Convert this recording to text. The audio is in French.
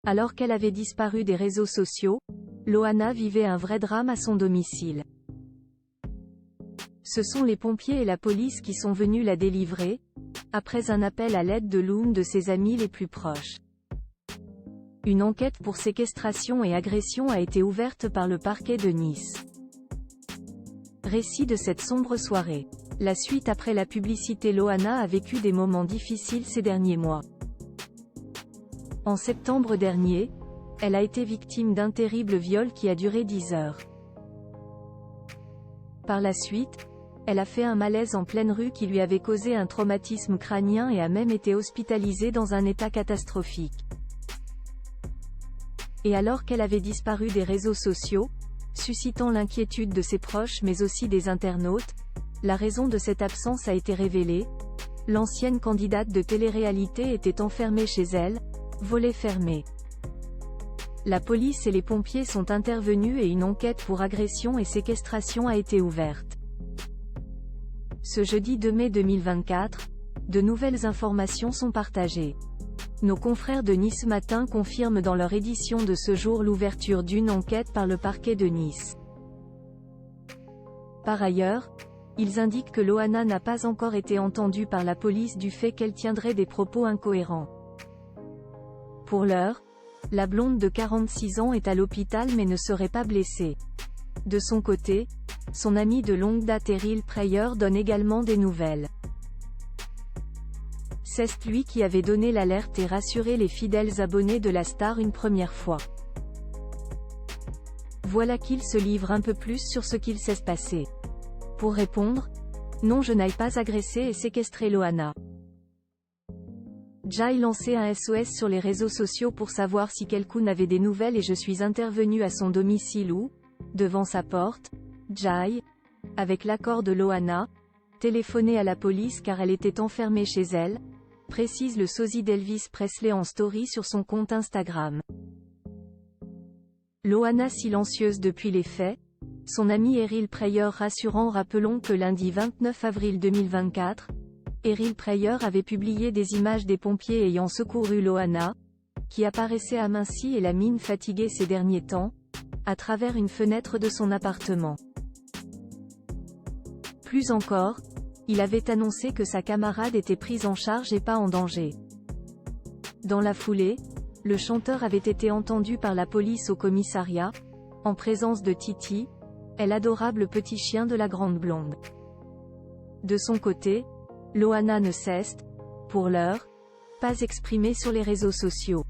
Alors qu'elle avait disparu des réseaux sociaux, Loana vivait un vrai drame à son domicile. Ce sont les pompiers et la police qui sont venus la délivrer, après un appel à l'aide de l'une de ses amies les plus proches. Une enquête pour séquestration et agression a été ouverte par le parquet de Nice. Récit de cette sombre soirée. La suite après la publicité. Loana a vécu des moments difficiles ces derniers mois. En septembre dernier, elle a été victime d'un terrible viol qui a duré 10 heures. Par la suite, elle a fait un malaise en pleine rue qui lui avait causé un traumatisme crânien et a même été hospitalisée dans un état catastrophique. Et alors qu'elle avait disparu des réseaux sociaux, suscitant l'inquiétude de ses proches mais aussi des internautes, la raison de cette absence a été révélée. L'ancienne candidate de télé-réalité était enfermée chez elle, volet fermé. La police et les pompiers sont intervenus et une enquête pour agression et séquestration a été ouverte. Ce jeudi 2 mai 2024, de nouvelles informations sont partagées. Nos confrères de Nice Matin confirment dans leur édition de ce jour l'ouverture d'une enquête par le parquet de Nice. Par ailleurs, ils indiquent que Loana n'a pas encore été entendue par la police du fait qu'elle tiendrait des propos incohérents. Pour l'heure, la blonde de 46 ans est à l'hôpital mais ne serait pas blessée. De son côté, son ami de longue date Eril Preyer donne également des nouvelles. C'est lui qui avait donné l'alerte et rassuré les fidèles abonnés de la star une première fois. Voilà qu'il se livre un peu plus sur ce qu'il s'est passé. Pour répondre, non, je n'ai pas agressé et séquestré Loana. Jai lançait un SOS sur les réseaux sociaux pour savoir si quelqu'un avait des nouvelles et je suis intervenu à son domicile où, devant sa porte, Jai, avec l'accord de Loana, téléphonait à la police car elle était enfermée chez elle, précise le sosie d'Elvis Presley en story sur son compte Instagram. Loana silencieuse depuis les faits, son ami Eril Preyer rassurant. Rappelons que lundi 29 avril 2024, Eril Preyer avait publié des images des pompiers ayant secouru Loana, qui apparaissait amincie et la mine fatiguée ces derniers temps, à travers une fenêtre de son appartement. Plus encore, il avait annoncé que sa camarade était prise en charge et pas en danger. Dans la foulée, le chanteur avait été entendu par la police au commissariat, en présence de Titi, l'adorable petit chien de la grande blonde. De son côté, Loana ne s'est, pour l'heure, pas exprimée sur les réseaux sociaux.